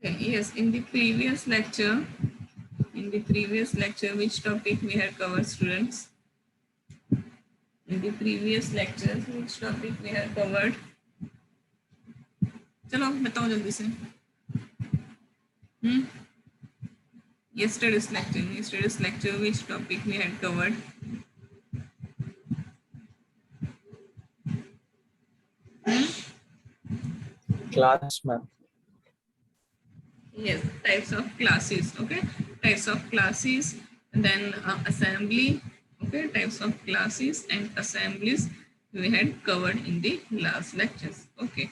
Okay, yes, in the previous lecture, which topic we had covered, students? In the previous lectures, which topic we had covered? चलो बताओ जल्दी से. Hmm? Yesterday's lecture, which topic we had covered? Class, ma'am. Yes, types of classes. Okay, types of classes, and then assembly. Okay, types of classes and assemblies we had covered in the last lectures. Okay,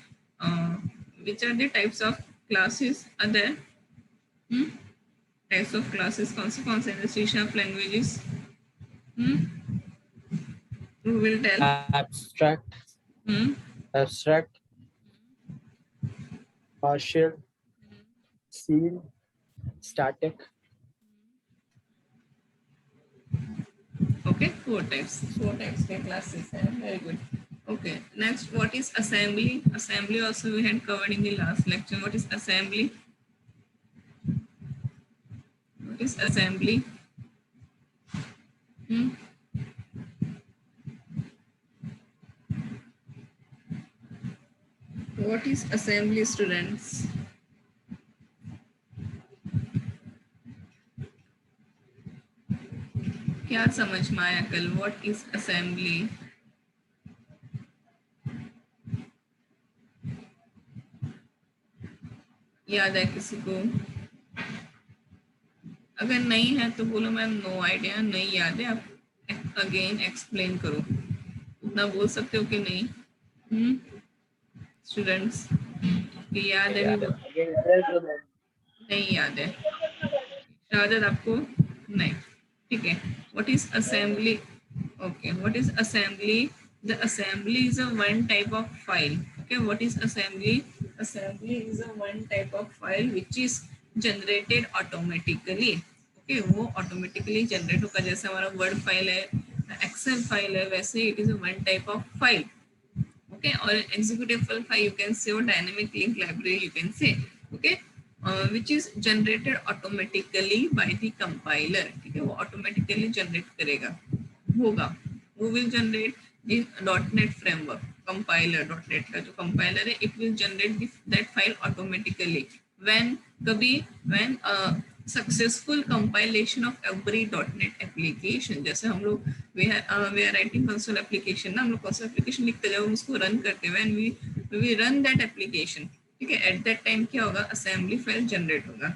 which are the types of classes are there? Hmm? Types of classes कौन से in the C# languages? Hmm? Who will tell? Abstract, Hmm? abstract, partial, seal, static. Okay, four types के classes हैं. Very good. Okay, next, what is assembly? Assembly also we had covered in the last lecture. What is assembly? What is assembly? Hmm? What is assembly, students? क्या समझ में आया कल? What is assembly? याद है किसी को? अगर नहीं है तो बोलो मैम नो आइडिया, नहीं याद है, आप अगेन एक्सप्लेन करो. उतना बोल सकते हो कि नहीं? स्टूडेंट्स याद है? नहीं याद है. शायद आपको नहीं. ठीक है. What is assembly? Okay, what is assembly? The assembly is a one type of file. Okay, what is assembly? Assembly is a one type of file which is generated automatically. Okay, वो automatically generate होगा. जैसे हमारा word file है, excel file है, वैसे it is a one type of file. Okay, or executable file you can say, or dynamic link library you can say. Okay, which is generated automatically by the compiler. ठीक है, वो automatically generate करेगा, होगा. Who will generate? the .NET framework compiler. .NET का जो compiler है, it will generate that file automatically when कभी when successful compilation of every .NET application. जैसे हम लोग we are writing console application ना, हम लोग console application लिखते जब हम उसको run करते हैं, when we run that application, ठीक है, at that time क्या होगा? assembly file generate होगा.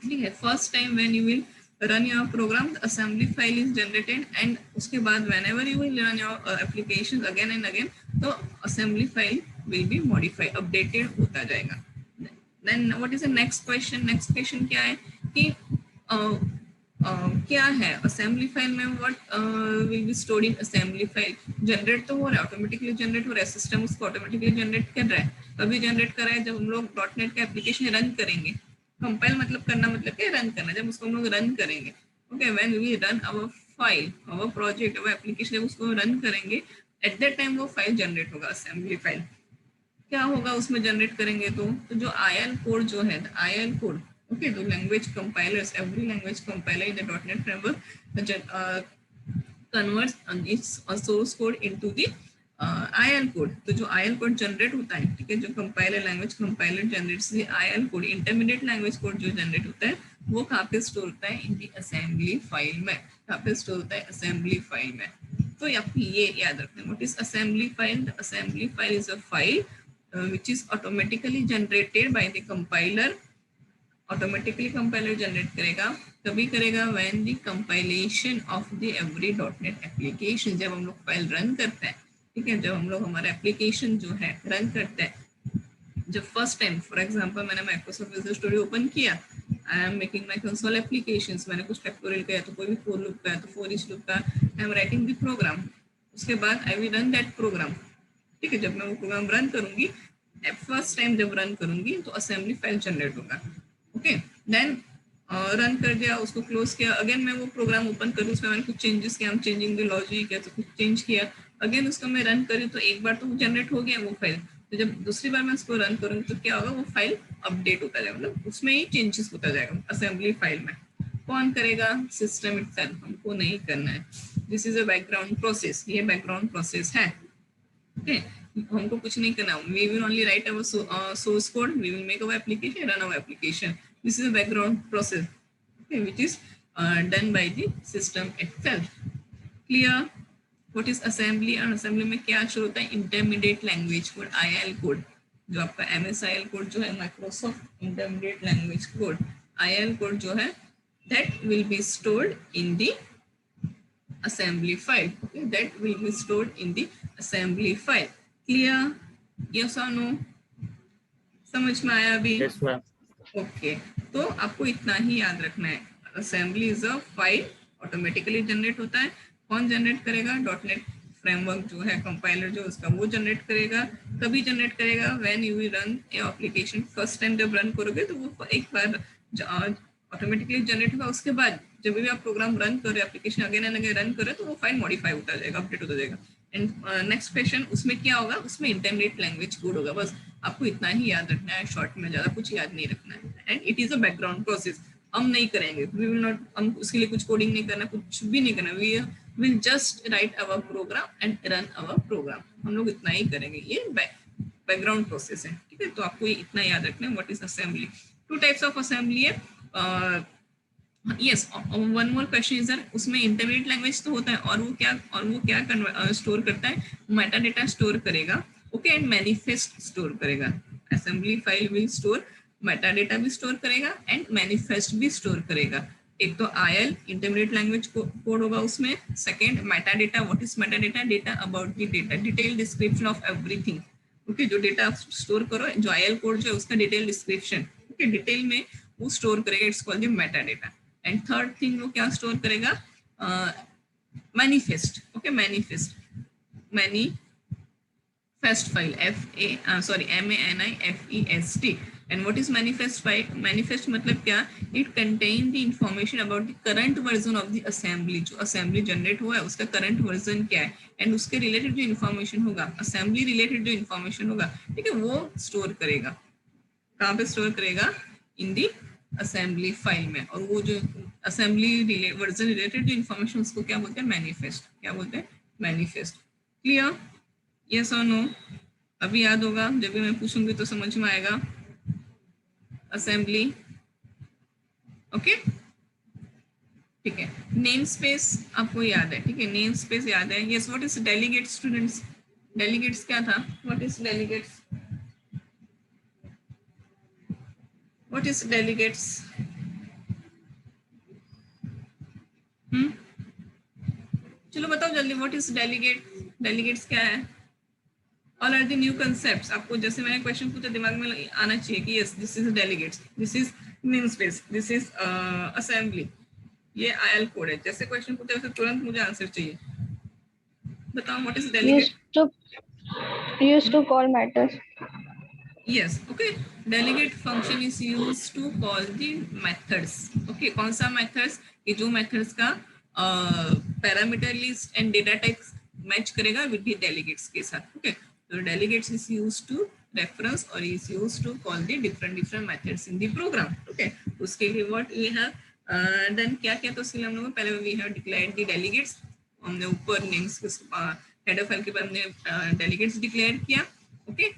ठीक है, first time when you will run your program, the assembly file is generated, and उसके बाद whenever you will run your applications again and again, तो assembly file will be modified, updated होता जाएगा. Then what is the next question? Next question क्या है कि क्या है असेंबली फाइल में? What will be stored in assembly file? Generate तो हो रहा है, ऑटोमेटिकली जनरेट हो रहा है, सिस्टम उसको ऑटोमेटिकली जनरेट कर रहा है. कभी जनरेट कर रहा है जब हम लोग .NET का एप्लीकेशन रन करेंगे. कंपाइल मतलब करना, मतलब क्या? रन करना. जब उसको हम लोग रन करेंगे, okay, when we run our file, our project, our application, जब उसको रन करेंगे, एट दैट टाइम वो फाइल जनरेट होगा, असेंबली फाइल. क्या होगा उसमें जनरेट करेंगे तो जो IL कोड जो है, IL code, okay, the language compilers, every language compiler in the .NET framework converts its source code into the IL code. तो जो IL कोड जनरेट होता है, ठीक है, जो compiler, language compiler generates the IL code, intermediate language code जो generate होता है, वो कहाँ पे स्टोर होता है? इन दी असेंबली फाइल में. कहाँ पे स्टोर होता है? असेंबली फाइल में. तो ये याद रखना. What is assembly file? The assembly file is a file which is automatically generated by the compiler. Automatically compiler generate करेगा. कभी करेगा? When the compilation of the every .NET application, जब हम लोग फाइल रन करते हैं, ठीक है, जब हम लोग हमारा एप्लीकेशन जो है रन करते हैं, जब फर्स्ट टाइम, फॉर एग्जांपल मैंने माइक्रोसॉफ्ट विजुअल स्टूडियो ओपन किया, I am making my console applications, मैंने कुछ फैक्टोरियल का या तो कोई भी फॉर लूप का, तो फॉर ईच लूप का, I am writing the program. उसके बाद I will run that program. ठीक है, जब मैं वो प्रोग्राम रन करूंगी, फर्स्ट टाइम जब रन करूंगी, तो असेंबली फाइल जनरेट होगा. ओके, देन रन कर दिया, उसको क्लोज किया, अगेन मैं वो प्रोग्राम ओपन करूँ, उसमें मैंने कुछ चेंजेस किया, चेंजिंग द लॉजिक या तो कुछ चेंज किया, अगेन उसको मैं रन करी, तो एक बार तो जनरेट हो गया वो फाइल. तो जब दूसरी बार मैं उसको रन करूंगी तो क्या होगा, वो फाइल अपडेट होता जाएगा, मतलब उसमें ही चेंजेस होता जाएगा असेंबली फाइल में। कौन करेगा, सिस्टम इटसेल्फ, हमको नहीं करना है। This is a background process, ये बैकग्राउंड प्रोसेस है। ओके, हमको कुछ नहीं करना, we will only write our source code, we will make our application, run our application. This is a background process, okay, which is done by the system itself. Clear? What is assembly? और assembly में क्या शुरू होता है, intermediate language code, IL code, जो आपका MSIL code जो है, Microsoft intermediate language code, IL code जो है, that will be stored in the assembly file. Okay, that will be stored in the assembly file. Clear? Yes or no? समझ में आया अभी? Yes, ma'am. ओके, तो आपको इतना ही याद रखना है, assembly is a file, automatically generate होता है। कौन जनरेट करेगा, डॉटनेट फ्रेमवर्क जो है, कंपाइलर जो उसका, वो जनरेट करेगा। कभी जनरेट करेगा, when you will run A application, first time जब रन करोगे तो वो एक बार ऑटोमेटिकली जनरेट होगा। उसके बाद जब भी आप प्रोग्राम रन करो, application again and again run करो, तो वो फाइल मॉडिफाई होता जाएगा, अपडेट होता जाएगा। एंड नेक्स्ट क्वेश्चन, उसमें क्या होगा, उसमें इंटरमीडिएट लैंग्वेज कोड होगा। बस आपको इतना ही याद रखना है, शॉर्ट में, ज्यादा कुछ याद नहीं रखना है। And it is a background process, हम नहीं करेंगे, वी विल नॉट, हम उसके लिए कुछ कोडिंग नहीं करना, कुछ भी नहीं करना, we will just write our program and run our program, हम लोग इतना ही करेंगे। ये बैकग्राउंड प्रोसेस है, ठीक है। तो आपको इतना याद रखना है, what is assembly. Two types of assembly है। Yes, one more question is that, उसमें इंटरमीडिएट लैंग्वेज तो होता है, और वो क्या स्टोर करता है, मेटा डेटा स्टोर करेगा, ओके, एंड मैनिफेस्ट स्टोर करेगा। Assembly file will store metadata भी स्टोर करेगा एंड मैनिफेस्ट भी स्टोर करेगा। एक तो IL इंटरमीडिएट लैंग्वेज कोड होगा उसमें, second metadata, what is metadata, data about the data, detail description of everything, okay, जो डेटा आप स्टोर करो, जो IL कोड जो है उसका डिटेल डिस्क्रिप्शन, ओके, डिटेल में वो स्टोर करेगा, it's called the Meta data. And third thing वो क्या स्टोर करेगा, manifest, okay, manifest file, MANIFEST। And what is manifest file, manifest मतलब क्या, it contain the information about the current version of the assembly, जो assembly generate हुआ है उसका current version क्या है, एंड उसके रिलेटेड जो इन्फॉर्मेशन होगा, असेंबली रिलेटेड जो इन्फॉर्मेशन होगा, ठीक है, वो स्टोर करेगा। कहाँ पे स्टोर करेगा, इन दी असेंबली फाइल में। और वो जो असेंबली वर्जन रिलेटेड जो इन्फॉर्मेशन, उसको क्या बोलते हैं, मैनिफेस्ट, क्या बोलते हैं, मैनिफेस्ट। क्लियर? यस और नो? अभी याद होगा, जब भी मैं पूछूंगी तो समझ में आएगा। असेंबली, ओके, ठीक है। नेम स्पेस आपको याद है, ठीक है, नेम स्पेस याद है। Yes, what is delegate students, delegates क्या था, what is delegates, what is delegates, चलो बताओ जल्दी, व्हाट इज डेलीगेट, डेलीगेट्स क्या है। All are the new concepts, आपको जैसे मैंने क्वेश्चन पूछा दिमाग में आना चाहिए कि yes, this is delegates, this is name space, this is assembly, ये IL कोड है। जैसे क्वेश्चन पूछा वैसे तुरंत मुझे आंसर चाहिए। बताओ what is delegate. used to call matters. Yes, okay. Delegate function is used to call the methods. Okay, कौन सा methods? कि जो methods का parameter list and data types match करेगा with the delegates के साथ. Okay, so delegates is used to reference or is used to call the different methods in the program. Okay, उसके लिए what we have done, क्या क्या तो उसके लिए हम लोग पहले we have declared the delegates. हमने ऊपर names के header file के बाद हमने delegates declare किया. Okay.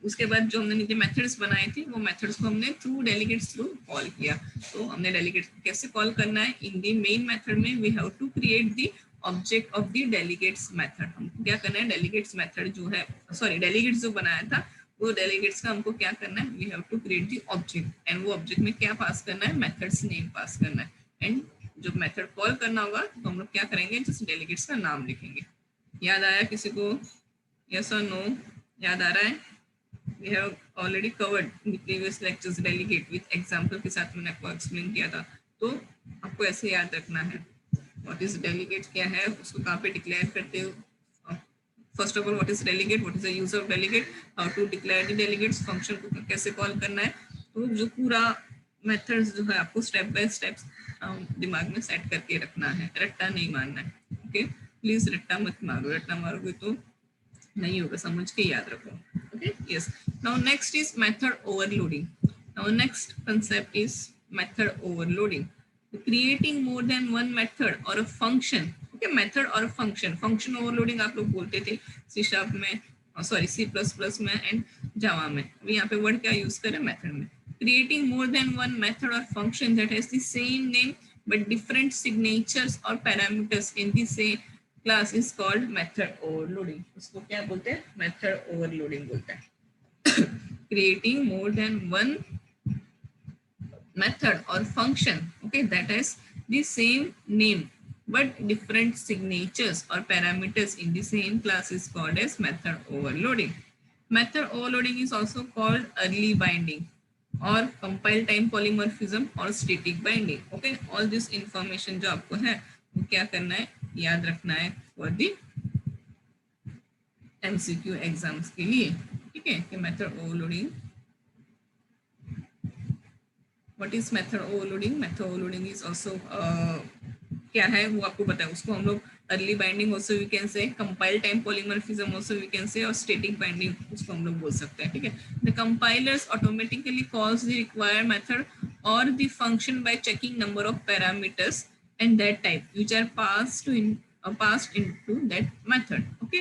उसके बाद जो हमने नीचे मेथड्स बनाए थे वो मेथड्स को हमने थ्रू डेलीगेट्स थ्रू कॉल किया। तो हमने डेलीगेट्स कैसे कॉल करना है, इन दी मेन मेथड में we have to create the object of the delegates method. हमको क्या करना है, डेलीगेट्स मेथड जो है, सॉरी डेलीगेट्स जो बनाया था वो डेलीगेट्स का हमको क्या करना है, we have to create the object and वो ऑब्जेक्ट में क्या पास करना है, मेथड्स नेम पास करना है। एंड जब मेथड कॉल करना होगा तो हम लोग क्या करेंगे, जस्ट डेलीगेट्स का नाम लिखेंगे। याद आया किसी को, यस और नो, याद आ रहा है? We have already covered in the previous lectures delegate with example के साथ मैंने आपको explain किया था। तो आपको ऐसे याद रखना है what is delegate क्या है, उसको कहाँ पे declare करते हो। First of all, what is delegate, what is the use of delegate, how to declare the delegates, function को कैसे कॉल करना है। तो जो पूरा methods जो है आपको step by step दिमाग में सेट करके रखना है, रट्टा नहीं मारना है। ओके, प्लीज रट्टा मत मारो, रट्टा मारोगे तो नहीं होगा, समझ के याद रखो. Okay, yes. Now next is method overloading. Now next concept is method overloading. Creating more than one method or a function. Okay, method or a function. Function overloading आप लोग बोलते थे C sharp में, सॉरी C++ में and जावा में. अभी यहाँ पे वर्ड क्या यूज करें, मेथड में. Creating more than one method or function that has the same name but different signatures or parameters in the same class is called method overloading. उसको क्या बोलते हैं, method overloading बोलते हैं. Creating more than one method or function, okay, that has the same name but different signatures or parameters in the same class is called as method overloading. Method overloading is also called early binding or compile time polymorphism or static binding. Okay, all this information जो आपको है वो क्या करना है, याद रखना है for the MCQ एग्जाम्स के लिए. ठीक है, कि method overloading, what is method overloading. Method overloading is also क्या है वो आपको पता है. उसको हम लोग early binding also we can say, compile time polymorphism also we can say, और स्टैटिक बाइंडिंग उसको हम लोग बोल सकते हैं. ठीक है, the compilers automatically calls the required method और the function by checking number of parameters and that type which are passed into that method. Okay,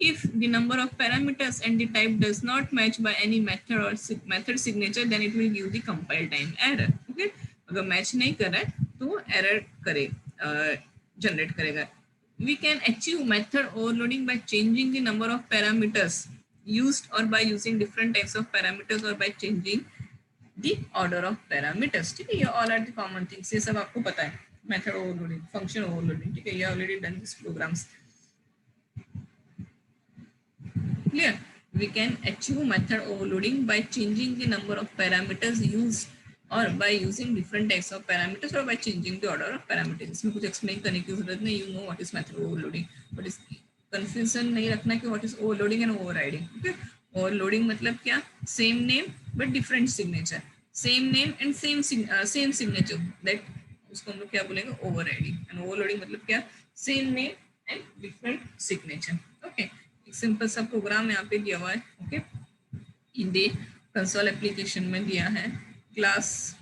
if the number of parameters and the type does not match by any method or method signature, then it will give the compile time error. Okay, अगर match नहीं कर रहा है तो error करे generate करेगा. We can achieve method overloading by changing the number of parameters used or by using different types of parameters or by changing the order of parameters. ठीक है, ये all are the common things. ये सब आपको पता है. Method overloading, function overloading. ठीक है, you already done these programs. Clear? We can achieve method overloading by changing the number of parameters used or by using different types of parameters or by changing the order of parameters. इसमें कुछ explain करने की जरूरत नहीं. You know what is method overloading. What is confusion नहीं रखना कि what is overloading and overriding. Okay? Overloading मतलब क्या? Same name but different signature. Same name and same signature. That उसको हम लोग क्या बोलेंगे, ओवरराइडिंग. एंड ओवरलोडिंग मतलब क्या, same name and different signature. Okay, एक सिंपल सा प्रोग्राम यहाँ पे दिया हुआ है. Okay, in the console application में दिया है. Class,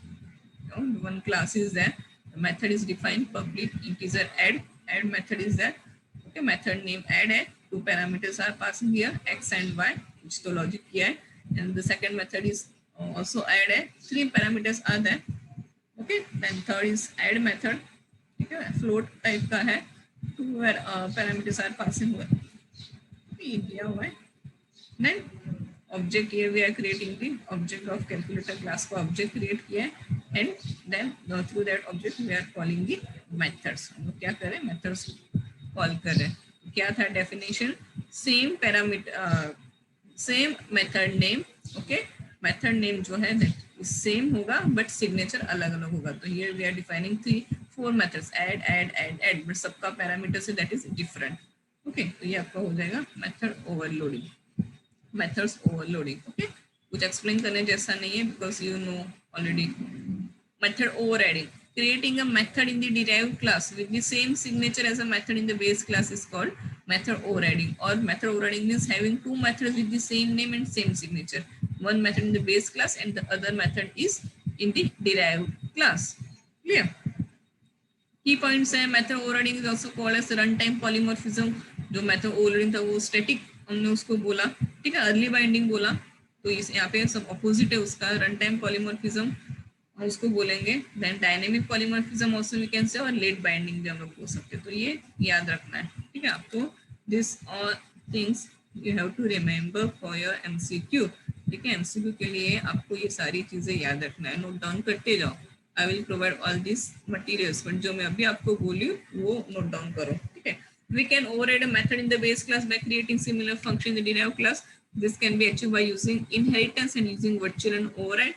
one class is there, the method is defined, public integer add method is there. Okay, method name add है, two parameters are passing here, x and y, which तो logic किया है. And the second method is also add है, three parameters are there. Okay, then third is add method. ठीक है, float type का है, two parameters are passing हुए, ये दिया हुआ है. Then object here we are creating the object of calculator class को object create किया है, and then through that object we are calling the methods. हम लोग क्या करें, methods call करें. क्या था definition, same parameter same method name. Okay, method name जो है that सेम होगा बट सिग्नेचर अलग अलग होगा. तो here we are defining 4 methods, add but सबका पैरामीटर से दैट इज डिफरेंट. ओके, तो ये आपका हो जाएगा method overloading, methods overloading. Okay, कुछ एक्सप्लेन करने जैसा नहीं है because you know already. Method overriding, creating a method in the derived class with the same signature as a method in the base class is called method overriding. Or method overriding means having two methods with the same name and same signature. One method in the base class and the other method is in the derived class. Clear? Key points है, method overriding is also called as runtime polymorphism. जो method overriding था वो static हमने उसको बोला. ठीक है, early binding बोला, तो इस यहाँ पे सब opposite है उसका. runtime polymorphism उसको बोलेंगे. Then dynamic polymorphism also we can say, और लेट बाइंडिंग भी हम लोग बोल सकते हैं. तो ये याद रखना है. ठीक है, आपको this all things you have to remember for your MCQ. ठीक है, एमसीक्यू के लिए आपको ये सारी चीजें याद रखना है, नोट डाउन करते जाओ. I will provide all this materials, but जो मैं अभी आपको बोली वो नोट डाउन करो. ठीक है, we can override a method in the base class by creating similar function in the derived class. This can be achieved by using inheritance and using virtual and override.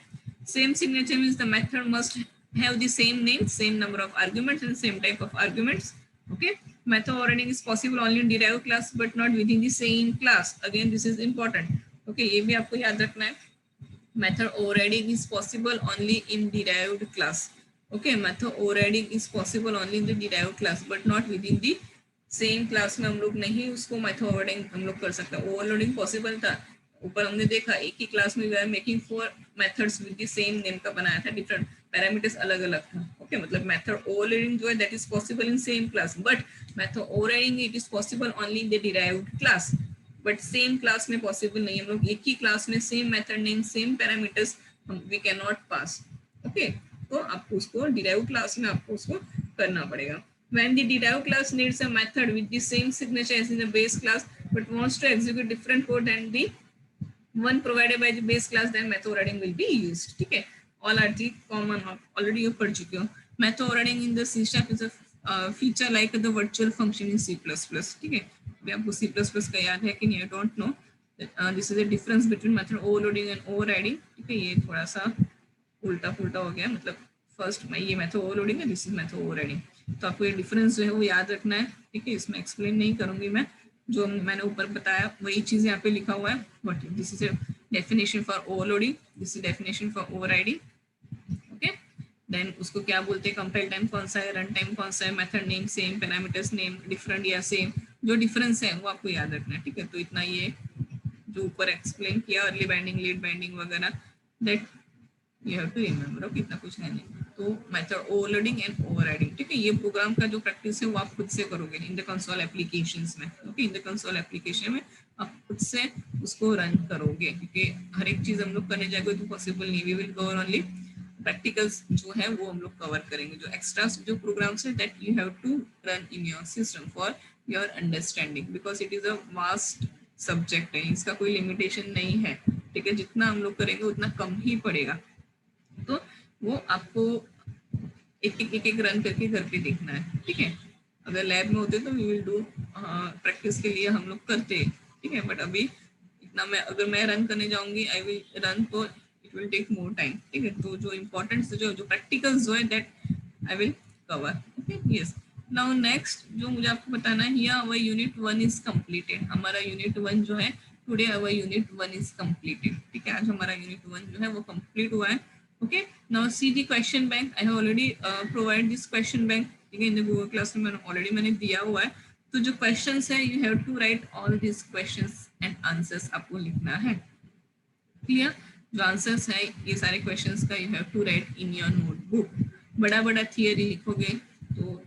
Same signature means the method must have the same name, same number of arguments and same type of arguments. Okay, method overriding is possible only in derived class but not within the same class. Again, this is important. Okay, ये भी आपको याद रखना है. Method overriding is possible only in derived class. Okay, method overriding is possible only in the derived class but not within the same class में हम लोग नहीं उसको मेथड ओवरलोडिंग हम लोग कर सकते। ओवरलोडिंग पॉसिबल था, ऊपर हमने देखा एक ही क्लास में we are making 4 methods with the same name का बनाया था, डिफरेंट पैरामीटर्स अलग अलग था। ओके मतलब मेथड ओवरलोडिंग जो है that is possible in same class, but method overriding it is possible only in the derived class, but same class में पॉसिबल नहीं। हम लोग एक ही क्लास में same method name same parameters we can not pass. Okay तो आपको उसको डिराइव्ड क्लास में आपको उसको करना पड़ेगा। When the derived class needs a method with the same signature as in the base class but wants to execute different code than the one provided by the base class, then method overriding will be used. ठीक है, all are the common already you पढ़ चुके हो। Method overriding in the C# is a feature like the virtual function in C++। ठीक है, अभी आपको C++ का याद है कि नहीं, I don't know। This is a difference between method overloading and overriding। ठीक है, ये थोड़ा सा उल्टा पुल्टा हो गया, मतलब फर्स्ट में ये मेथड ओवरलोडिंग है, दिस इज मेथड ओवरराइडिंग। तो आपको ये डिफरेंस जो है वो याद रखना है। ठीक है, इसमें एक्सप्लेन नहीं करूंगी मैं, जो मैंने ऊपर बताया वही चीज यहाँ पे लिखा हुआ है। But this is a definition for overloading, this is definition for overriding. Okay then उसको क्या बोलते हैं, कंपाइल टाइम कौन सा है, रन टाइम कौन सा है, method name same, parameters name different या सेम, जो डिफरेंस है वो आपको याद रखना है। ठीक है, तो इतना ये जो ऊपर एक्सप्लेन किया अर्ली बाइंडिंग लेट बाइंडिंग वगैरह, that you have to remember. Okay इतना कुछ है नहीं। तो मेथड ओवरलोडिंग एंड ओवरराइडिंग, ठीक है, ये प्रोग्राम का जो प्रैक्टिस है वो आप खुद से करोगे इन द कंसोल एप्लीकेशंस में। Okay in the console application में आप खुद से उसको रन करोगे, क्योंकि हर एक चीज हम लोग करने जाएंगे तो पॉसिबल नहीं। We will cover only practicals जो है वो हम लोग कवर करेंगे, जो एक्स्ट्रा जो प्रोग्राम्स है that you have to run in your system for your understanding, because it is a vast subject है, इसका कोई लिमिटेशन नहीं है। ठीक है, जितना हम लोग करेंगे उतना कम ही पड़ेगा। तो वो आपको एक रन करके घर पे देखना है। ठीक है, अगर लैब में होते तो वी विल डू प्रैक्टिस के लिए हम लोग करते। ठीक है, बट अभी इतना मैं अगर मैं रन करने जाऊंगी आई विल रन तो it will take more time. ठीक है, तो जो इम्पोर्टेंट जो प्रैक्टिकल्स जो है that I will cover. Okay yes, now next जो मुझे आपको बताना है, here our unit 1 is completed. हमारा यूनिट 1 जो है today our unit 1 is completed. ठीक है, आज हमारा यूनिट 1 जो है वो कंप्लीट हुआ है। Okay, now see the question bank. I have already provided this question bank. ठीक है, in the Google Classroom मैंने already मैंने दिया हुआ है। तो जो questions है you have to write all these questions and answers आपको लिखना है। क्लियर, जो आंसर्स है ये सारे क्वेश्चंस का you have to write in your notebook। बड़ा बड़ा थियरी लिखोगे तो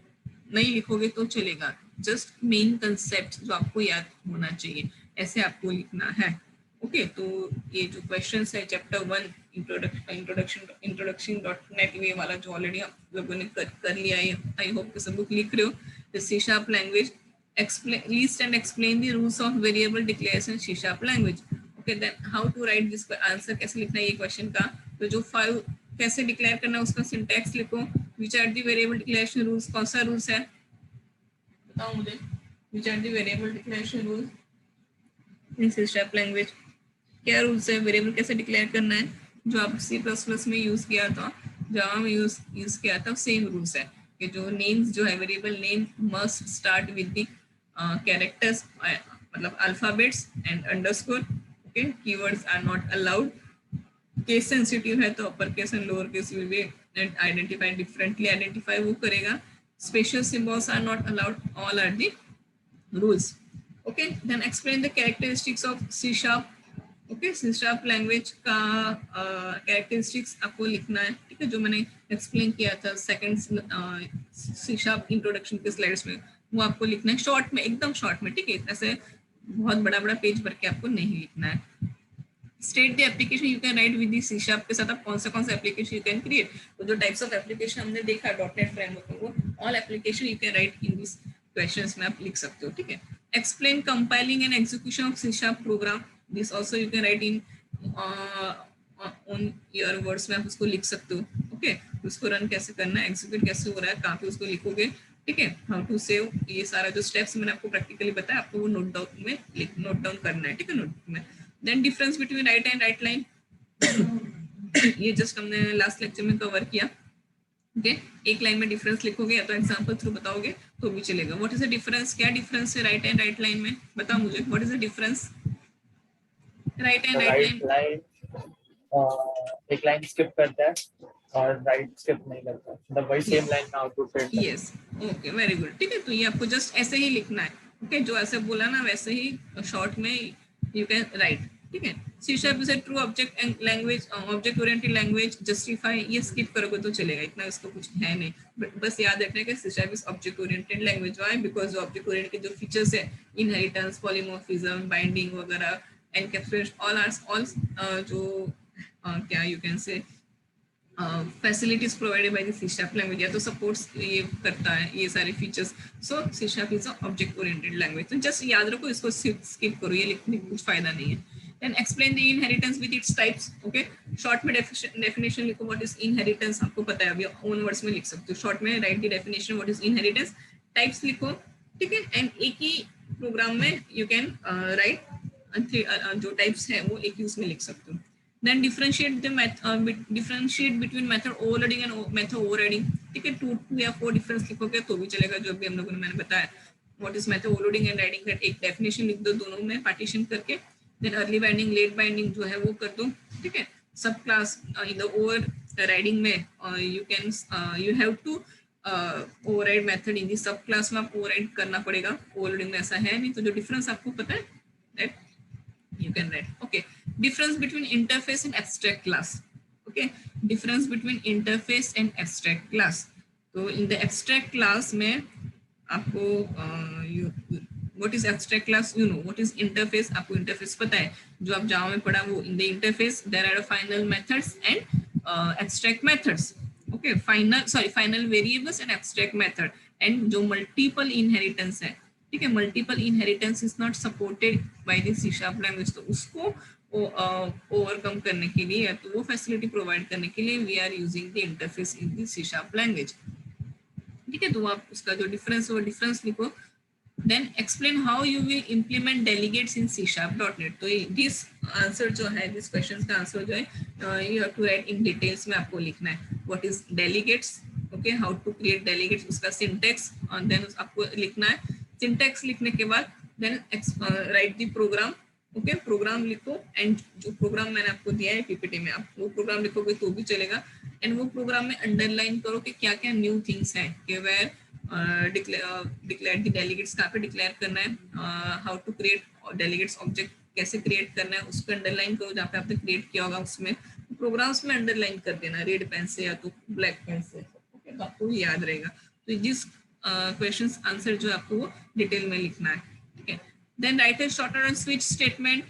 नहीं लिखोगे तो चलेगा, जस्ट मेन कंसेप्ट जो आपको याद होना चाहिए ऐसे आपको लिखना है। ओके तो ये जो क्वेश्चंस है चैप्टर 1 इंट्रोडक्शन.net ये वाला जो ऑलरेडी आप लोगों ने कर लिया है, आई होप सब लोग लिख रहे हो। The C# language explain list and explain the rules of variable declaration C# language. Okay then how to write this answer, कैसे लिखना है ये क्वेश्चन का, तो जो 5 कैसे डिक्लेयर करना है उसका सिंटैक्स लिखो। Which are the variable declaration rules, कौन सा रूल्स है बताओ मुझे, which are the variable declaration rules in C# language, क्या रूल्स है, वेरिएबल कैसे डिक्लेयर करना है, जो आप C++ में यूज किया था, जावा में यूज किया था, सेम रूल्स है कि जो नेम्स जो है variable name must start with the characters, मतलब alphabets and underscore. Okay keywords are not allowed, case sensitive है तो upper case and lower case will be identified differently, identify वो करेगा। Special symbols are not allowed, all are the rules. Okay then explain the characteristics of C#। Okay C# language का characteristics आपको लिखना है। ठीक है, जो मैंने एक्सप्लेन किया था सेकंड C# इंट्रोडक्शन के स्लाइड्स में वो आपको लिखना है शॉर्ट में, एकदम शॉर्ट में। ठीक है, ऐसे बहुत बड़ा बड़ा पेज भर के आपको नहीं लिखना है। State the application you can right with C# के साथ आप कौन सा एप्लीकेशन यू कैन क्रिएट, तो जो टाइप्स ऑफ एप्लीकेशन हमने देखा .NET फ्रेमवर्क वो all application you can write in this questions में आप लिख सकते हो। ठीक है, explain compiling and execution of C# program, this also you can write in on your words में आप उसको लिख सकते हो। ओके उसको रन कैसे करना है, एग्जीक्यूट कैसे हो रहा है, कहाँ पे उसको लिखोगे। ठीक है, हाउ टू सेव, ये सारा जो स्टेप्स मैंने आपको प्रैक्टिकली बताया आपको वो नोट डाउन करना है। ठीक है, नोटबुक में। Then difference between write and write line, ये जस्ट हमने लास्ट लेक्चर में कवर किया। ओके एक लाइन में डिफरेंस लिखोगे या तो एग्जांपल थ्रू बताओगे तो भी चलेगा। व्हाट इज द डिफरेंस, क्या डिफरेंस है राइट एंड राइट लाइन में, बताओ मुझे, what is the difference write and write line. Line एक लाइन स्किप करता है और राइट स्किप नहीं करता, मतलब वही सेम लाइन में आउटपुट प्रिंट करता। Yes, okay, very good. ठीक है, तो ये आपको जस्ट ऐसे ही लिखना है। ओके, जो ऐसे बोला ना वैसे ही शॉर्ट में यू कैन राइट। ठीक है, C sharp is a true object language, object oriented language. Justify ये स्किप करोगे तो चलेगा, इतना इसको कुछ है नहीं, बस याद रखना है कि C sharp is object oriented language. Why? Because object oriented के जो फीचर्स है, इनहेरिटेंस, पॉलीमॉर्फिज्म, बाइंडिंग वगैरह, एनकैप्सुलेशन, ऑल जो क्या you can say facilities provided by the C sharp language, या तो सपोर्ट्स ये करता है ये सारे features. So C sharp is object oriented language. तो जस्ट याद रखो, इसको स्किप करो, ये लिखने में कुछ फायदा नहीं है। Then explain the inheritance with its types. Okay, short में डेफिनेशन लिखो, व्हाट इज इनहेरिटेंस, आपको पता है, अभी ओन वर्ड्स में लिख सकते हो। शॉर्ट में right the definition what is inheritance, types लिखो। ठीक है, एंड एक ही प्रोग्राम में यू कैन राइट जो टाइप्स है वो एक ही उसमें लिख सकते हो। Then differentiate between method overloading and method overriding. ठीक है, 2 या 4 डिफरेंस लिखोगे तो भी चलेगा, जो भी हम लोगों ने मैंने बताया। What is method overloading and riding, that एक डेफिनेशन लिख दो दोनों में पार्टीशन करके। Then early binding, late binding जो है वो कर दो। ठीक है, सब क्लास इन द overriding में you have to override method in the सब क्लास में आप override करना पड़ेगा। overloading में ऐसा है नहीं, तो जो डिफरेंस आपको पता है that you can write. Okay, difference between interface and abstract class. Okay, difference between interface and abstract class. So in the abstract class में आपको what is abstract class, you know what is interface, आपको interface पता है, जो आप जावा में पढ़ा वो। in the interface there are final methods and abstract methods. Okay, final variables and abstract method, and जो multiple inheritance है। ठीक है, multiple inheritance is not supported by the C sharp language, तो उसको ओवरकम करने के लिए या तो वो फैसिलिटी प्रोवाइड करने के लिए we are using the interface in the C sharp language. ठीक है, तो आप उसका जो डिफरेंस वो डिफरेंस लिखो। Then explain how you will implement delegates in C sharp dot net. तो दिस आंसर जो है, दिस क्वेश्चन का आंसर जो है you have to write in details में, आपको लिखना है what is delegates. Okay, how to create delegates, उसका सिंटेक्स, और देन आपको लिखना है। सिंटेक्स लिखने के बाद then write the program. Okay, program लिखो, एंड जो प्रोग्राम मैंने आपको दिया है पीपीटी में, आप वो प्रोग्राम लिखोगे तो भी चलेगा। एंड वो प्रोग्राम में अंडरलाइन करो कि क्या क्या न्यू थिंग्स हैं, कि वेयर डिक्लेयर द डेलीगेट्स कहाँ पे डिक्लेयर करना है, how to create delegates object कैसे क्रिएट करना है, उसको अंडरलाइन करो। जहाँ पे आपने क्रिएट किया होगा उसमें प्रोग्राम्स में अंडरलाइन कर देना, रेड पेन से या तो ब्लैक पेन से। ओके, तो आपको याद रहेगा। तो जिस क्वेश्चंस आंसर जो आपको वो डिटेल में लिखना है। ठीक है, then write a shorter switch statement.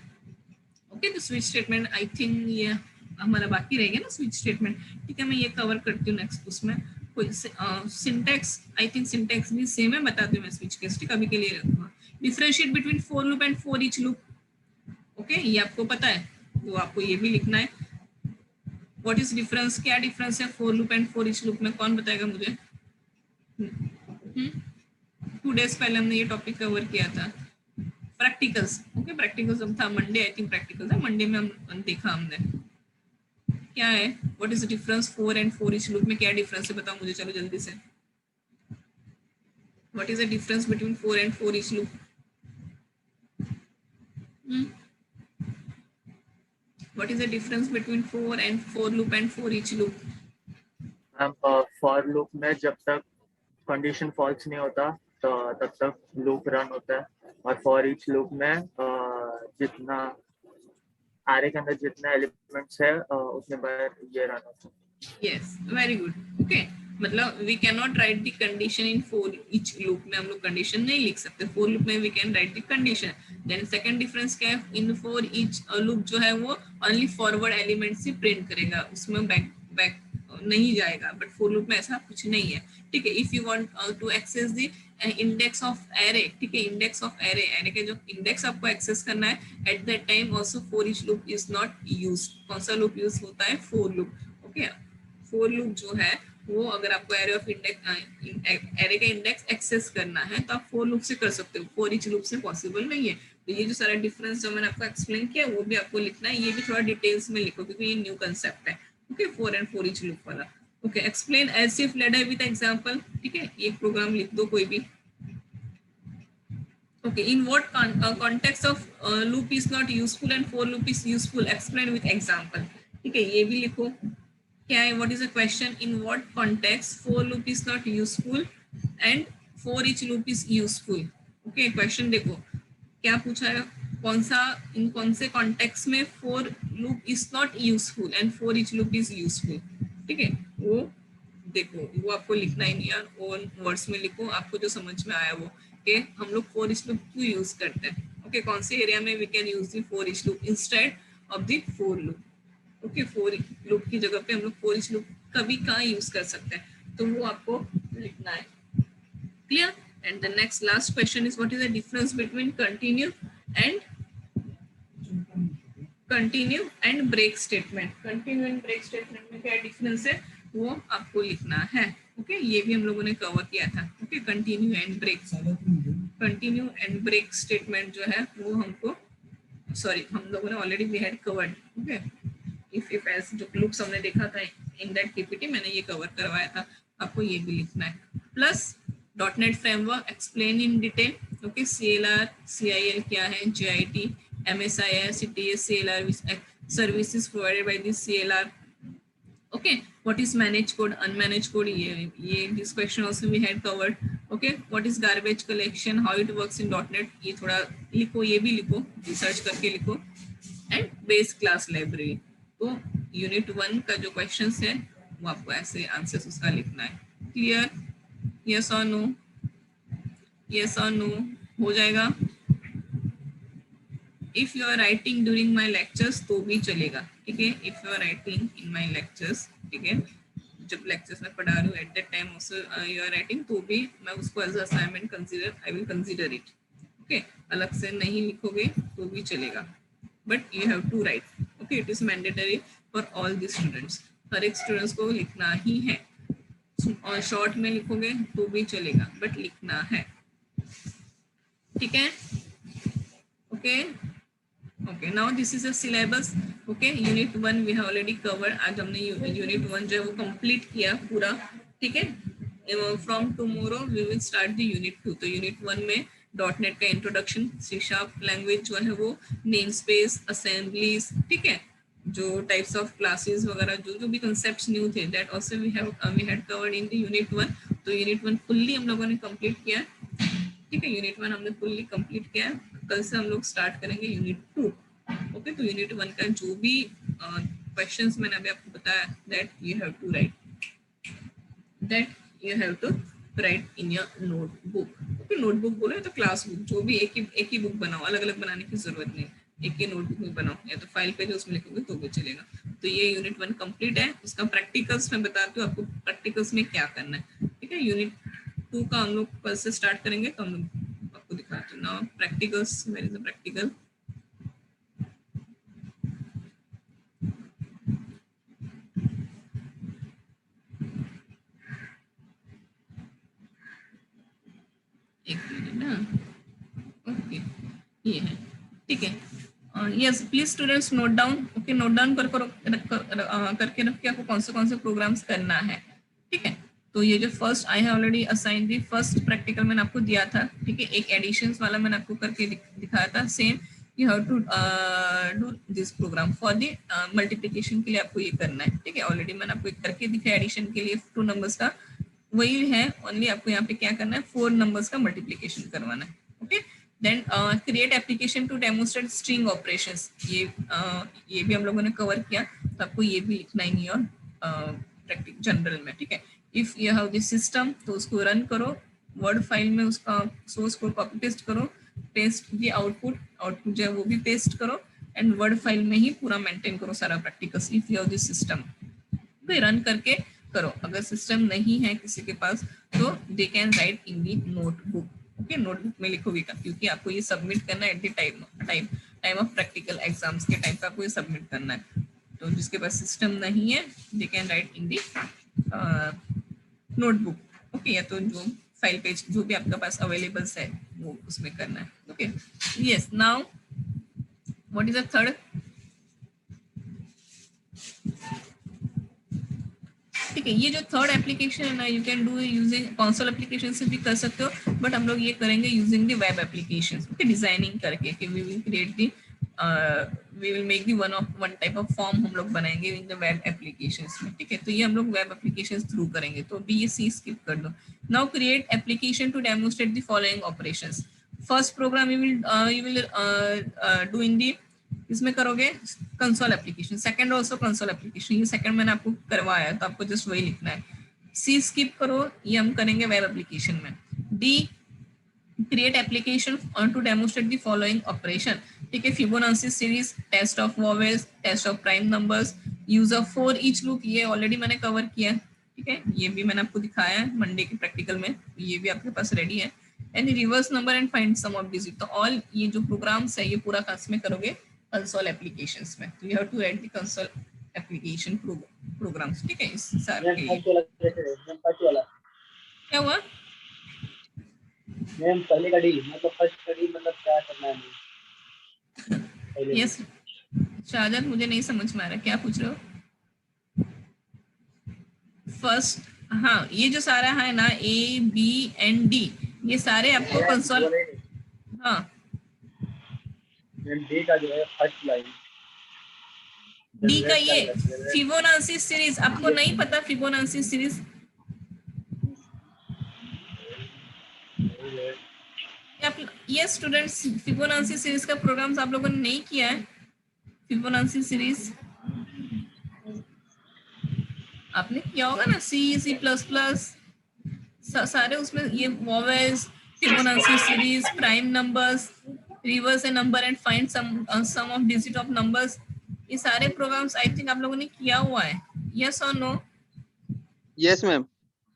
Okay, तो स्विच स्टेटमेंट आई थिंक ये हमारा बाकी रहेगा ना, स्विच स्टेटमेंट। ठीक है, मैं ये कवर करती हूँ नेक्स्ट। उसमें कोई सिंटैक्स, आई थिंक सिंटैक्स भी सेम है, बताती हूँ मैं स्विच केस। ठीक, अभी के लिए रखूंगा। Differentiate between for loop and for each loop. Okay, ये आपको पता है, तो आपको ये भी लिखना है। व्हाट इज डिफरेंस, क्या डिफरेंस है for loop and for each loop में, कौन बताएगा मुझे? 2 days पहले हमने ये टॉपिक कवर किया था, प्रैक्टिकल्स। ओके, प्रैक्टिकल्स था मंडे, आई थिंक प्रैक्टिकल्स है मंडे में हम देखा हमने क्या है। What is the difference for and for each loop में, क्या डिफरेंस है बताओ मुझे, चलो जल्दी से। What is the difference between for and for each loop? What is the difference between for and for loop and for each loop? Ma'am, for loop में जब तक कंडीशन फॉल्स नहीं होता तो तब तक लूप रन होता है, और फॉर ईच लूप में जितना आरे के अंदर जितना एलिमेंट्स है उतने बार ये रन होता है। Yes, very good. ओके, मतलब we can not write the condition in for each loop में, हम लोग कंडीशन नहीं लिख सकते। फॉर लूप में we can write the condition. Then second difference क्या है, इन फॉर ईच लूप जो है वो ओनली फॉरवर्ड एलिमेंट से प्रिंट करेगा, उसमें बैक नहीं जाएगा, बट फॉर लूप में ऐसा कुछ नहीं है। ठीक है, if you want to access the index of array, ठीक है, इंडेक्स ऑफ एरे, एरे के जो इंडेक्स आपको एक्सेस करना है, eight that time also for each loop is not used. कौन सा लूप यूज होता है? For loop. Okay, for loop जो है वो अगर आपको एरे ऑफ इंडेक्स, एरे का इंडेक्स एक्सेस करना है तो आप फॉर लूप से कर सकते हो, फॉर ईच लूप से पॉसिबल नहीं है। तो ये जो सारा डिफरेंस जो मैंने आपको एक्सप्लेन किया वो भी आपको लिखना है, ये भी थोड़ा डिटेल्स में लिखो क्योंकि ये न्यू कंसेप्ट है। Okay, for and for each loop वाला। Okay, explain else if ladder with example. ठीक है, एक प्रोग्राम लिख दो कोई भी। Okay, in what context of loop is not useful and for loop is useful, explain with example. ठीक है, ये भी लिखो क्या है, what is a question, in what context for loop is not useful and for each loop is useful. Okay, question देखो क्या पूछा है, कौन सा, इन कौन से कॉन्टेक्स्ट में for loop is not useful and for each loop is useful. ठीक है, वो देखो, वो आपको लिखना ही नहीं यार, ओन वर्ड्स में लिखो, आपको जो समझ में आया वो, कि हम लोग फॉर ईच लूप क्यों यूज करते हैं। ओके, कौन से एरिया में we can use the for each loop instead of the for loop. Okay, for loop की जगह पे हम लोग फॉर ईच लूप कभी कहाँ यूज कर सकते हैं, तो वो आपको लिखना है। Clear? And the next last question is what is the difference between continue and break statement. Continue and break statement में क्या डिफरेंस है वो आपको लिखना है। ओके, ये भी हम लोगों ने कवर किया था। Okay, continue and break statement जो है वो हमको, सॉरी, हम लोगों ने already we had covered. Okay, if as जो लूप्स हमने देखा था इन दैट पीपीटी, मैंने ये कवर करवाया था, आपको ये भी लिखना है। Plus .NET framework explain in detail. Okay, CLR CIL क्या है, JIT MSIS CTS CLR services provided by this CLR. Okay, what is managed code, unmanaged code, ये this question also we had covered. Okay, what is garbage collection, how it works in .NET, ये थोड़ा लिखो, ये भी लिखो, research करके लिखो। And base class library, तो यूनिट 1 का जो क्वेश्चंस है वो आपको ऐसे आंसर्स उसका लिखना है। क्लियर? यस और नो? यस और नो हो जाएगा। If you are writing during my lectures तो भी चलेगा। ठीक है, if you are writing in my lectures, ठीक है, जब लेक्चर्स में पढ़ा रही हूँ at that time also you are writing, तो भी मैं उसको as assignment consider, I will consider it. Okay, अलग से नहीं लिखोगे तो भी चलेगा, but you have to right. Okay, it is mandatory for all the students, हर एक स्टूडेंट्स को लिखना ही है। और शॉर्ट में लिखोगे तो भी चलेगा, बट लिखना है। ठीक है, okay okay, now this is a syllabus. Okay, unit 1 we have already covered, आज हमने यूनिट 1 जो है वो कंप्लीट किया पूरा। ठीक है, from tomorrow we will start the unit 2। तो यूनिट 1 में .NET का इंट्रोडक्शन, C# लैंग्वेज जो है वो, नेम स्पेस, असेंबलीज, ठीक है, जो टाइप्स ऑफ क्लासेस वगैरह, जो भी कंसेप्ट्स न्यू थे, that also we had covered in the unit 1। तो यूनिट 1 फुल्ली हम लोगों ने कंप्लीट किया। ठीक है, यूनिट 1 हमने फुल्ली कंप्लीट किया। कल से हम लोग स्टार्ट करेंगे यूनिट 2। ओके, तो यूनिट 1 का जो भी क्वेश्चंस मैंने अभी आपको बताया, that you have to write in your notebook. Okay, notebook बोले तो क्लास बुक, जो भी एक ही बुक बनाओ, अलग अलग बनाने की जरूरत नहीं, एक ही नोटबुक में बनाओ, या तो फाइल पे जो उसमें लिखोगे तो भी चलेगा। तो ये यूनिट 1 कंप्लीट है। उसका प्रैक्टिकल्स में बताती हूँ आपको, प्रैक्टिकल्स में क्या करना है। ठीक है, यूनिट 2 का हम लोग कल से स्टार्ट करेंगे, तो हम लोग आपको दिखाते हैं। Now practicals, where is the practical? एक मिनट ना, ओके, ये है। ठीक है, yes, please students note down. Okay, note down करके रखिए आपको कौन से प्रोग्राम्स करना है। ठीक है, तो ये जो फर्स्ट आई है ऑलरेडी असाइन दी, फर्स्ट प्रैक्टिकल मैंने आपको दिया था। ठीक है, एक एडिशंस वाला मैंने आपको करके दिखाया था। Same you have to do this program for the multiplication के लिए आपको ये करना है। ठीक है, ऑलरेडी मैंने आपको एक करके दिखाया एडिशन के लिए 2 नंबर्स का, वही है। ओनली आपको यहाँ पे क्या करना है, 4 नंबर्स का मल्टीप्लिकेशन करवाना है। Okay, then create application to demonstrate string operations, ये भी हम लोगों ने कवर किया, तो आपको ये भी लिखना ही और प्रैक्टिक जनरल में। ठीक है, if you have this system, तो उसको रन करो, वर्ड फाइल में उसका सोर्स कोड कॉपी पेस्ट करो, पेस्ट दी आउटपुट जो है वो भी पेस्ट करो, एंड वर्ड फाइल में ही पूरा मेंटेन करो सारा practicals. If you have this system, फिर रन करके करो। अगर सिस्टम नहीं है किसी के पास, तो they can write in the notebook. Okay, notebook में लिखोगे, क्योंकि आपको ये सबमिट करना है at the time of practical exams के टाइम पे आपको ये सबमिट करना है। तो जिसके पास सिस्टम नहीं है, they can write in the notebook. Okay, या तो जो फाइल पेज जो भी आपके पास अवेलेबल है वो उसमें करना है। Okay, yes, now what is the third? ठीक है, ये जो थर्ड एप्लीकेशन है ना, you can do using console application से भी कर सकते हो, बट हम लोग ये करेंगे using the web application. Okay, designing करके कि we will create the we will make the one type of form हम लोग बनाएंगे इन द वेब एप्लीकेशंस में, ठीक है। तो ये हम लोग वेब एप्लीकेशंस थ्रू करेंगे, तो अभी ये सी स्किप कर दो। Now create application to demonstrate the following operations. First program you will do in the, इसमें करोगे console application, second also console application, ये सेकंड मैंने आपको करवाया है तो आपको जस्ट वही लिखना है। सी स्किप करो, ये हम करेंगे वेब एप्लीकेशन में। डी create application to demonstrate the following operation, ठीक है। Fibonacci series, test of vowels, test of prime numbers, use of for each loop, ये ऑलरेडी मैंने कवर किया है, ठीक है। ये भी मैंने आपको दिखाया है मंडे के प्रैक्टिकल में, ये भी आपके पास रेडी है। And reverse number and find sum of digit, तो ऑल ये जो प्रोग्राम्स है ये पूरा क्लास में करोगे कंसोल एप्लीकेशंस में। तो you have to write the console application programs, ठीक है। इस सारे के क्या हुआ मैम पहले का डी मतलब फर्स्ट का डी मतलब क्या करना है? यस शाहजाद, मुझे नहीं समझ में आ रहा क्या पूछ रहे हो। फर्स्ट, हाँ ये जो सारा है ना ए बी एंड डी, ये सारे आपको कंसोल, हाँ मैम डी का जो है फर्स्ट लाइन, डी का ये फिबोनाची सीरीज, आपको नहीं पता फिबोनाची सीरीज? ये स्टूडेंट्स फिबोनाची सीरीज का प्रोग्राम्स आप लोगों ने नहीं किया है? फिबोनाची सीरीज आपने किया होगा ना, सी प्लस प्लस सारे उसमें, ये vowels, Fibonacci series, prime numbers, reverse a number and find sum of digit of numbers, ये सारे प्रोग्राम्स आई थिंक आप लोगों ने किया हुआ है, यस और नो? Yes ma'am.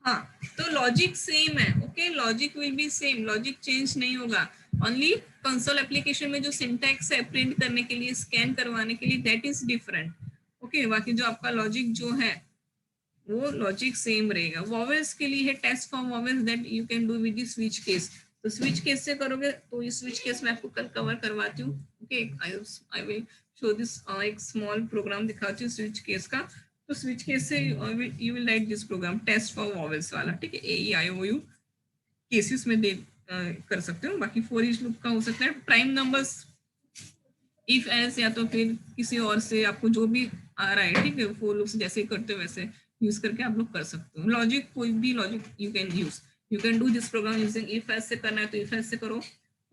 हाँ, तो लॉजिक सेम है, okay, logic will be same, logic change नहीं होगा। ओनली कंसोल एप्लीकेशन में जो सिंटैक्स है प्रिंट करने के लिए, स्कैन करवाने के लिए, दैट इज डिफरेंट, ओके। बाकी जो आपका लॉजिक जो है वो लॉजिक सेम रहेगा। वॉवेल्स के लिए है test for vowels that you can do with the switch case, तो स्विच केस से करोगे तो इस स्विच केस में आपको कल कवर करवाती हूँ, okay. I will show this, एक स्मॉल प्रोग्राम दिखाती हूँ स्विच केस का। तो स्विच केस से you will write this program test for vowels वाला, ठीक है। AEIOU केसेस में दे कर सकते हो। बाकी फॉर ईच लूप का हो सकता है प्राइम नंबर्स, इफ एल्स, या तो फिर किसी और से आपको जो भी आ रहा है, ठीक है, फॉर लूप जैसे करते हो वैसे यूज करके आप लोग कर सकते हो। लॉजिक, कोई भी logic you can use, you can do this program using if else से करना है तो इफ एल्स से करो,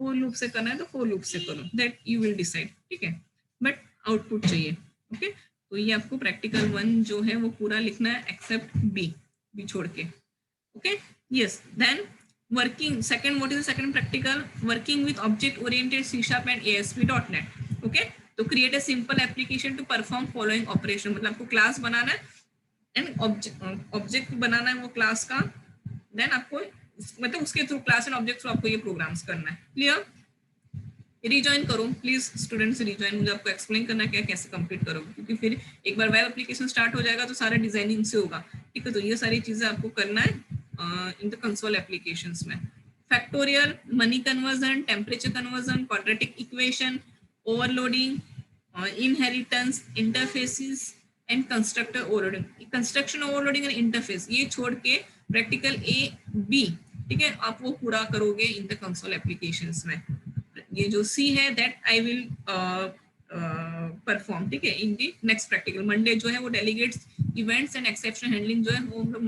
फॉर लूप से करना है तो फॉर लूप से करो, दैट यू विल डिसाइड, ठीक है। बट आउटपुट चाहिए, ओके। तो ये आपको प्रैक्टिकल 1 जो है वो पूरा लिखना है एक्सेप्ट बी छोड़ के, okay. Yes, then working second, what is the second practical? Working with object oriented C# and ASP.NET, okay. तो create a simple application to perform following operation, मतलब आपको क्लास बनाना है एंड ऑब्जेक्ट बनाना है वो class का, then आपको मतलब उसके through, class and object through आपको ये प्रोग्राम्स करना है। क्लियर? रिजॉइन करो प्लीज स्टूडेंट्स, रिजॉइन, मुझे आपको एक्सप्लेन करना है क्या कैसे कंप्लीट करोगे, क्योंकि फिर एक बार वेब एप्लीकेशन स्टार्ट हो जाएगा तो सारा डिजाइनिंग से होगा, ठीक है। तो ये सारी चीजें आपको करना है इन द कंसोल एप्लीकेशंस में। Factorial, money conversion, temperature conversion, quadratic equation, overloading, inheritance, interfaces and constructor overloading. Construction, overloading and interface ये छोड़ के प्रैक्टिकल A-B, ठीक है, आप वो पूरा करोगे इन द कंसोल एप्लीकेशंस में। ये जो C है दैट आई विल परफॉर्म, ठीक है, in the next practical. Monday जो है वो delegates, events and exception handling जो है वो हम लोग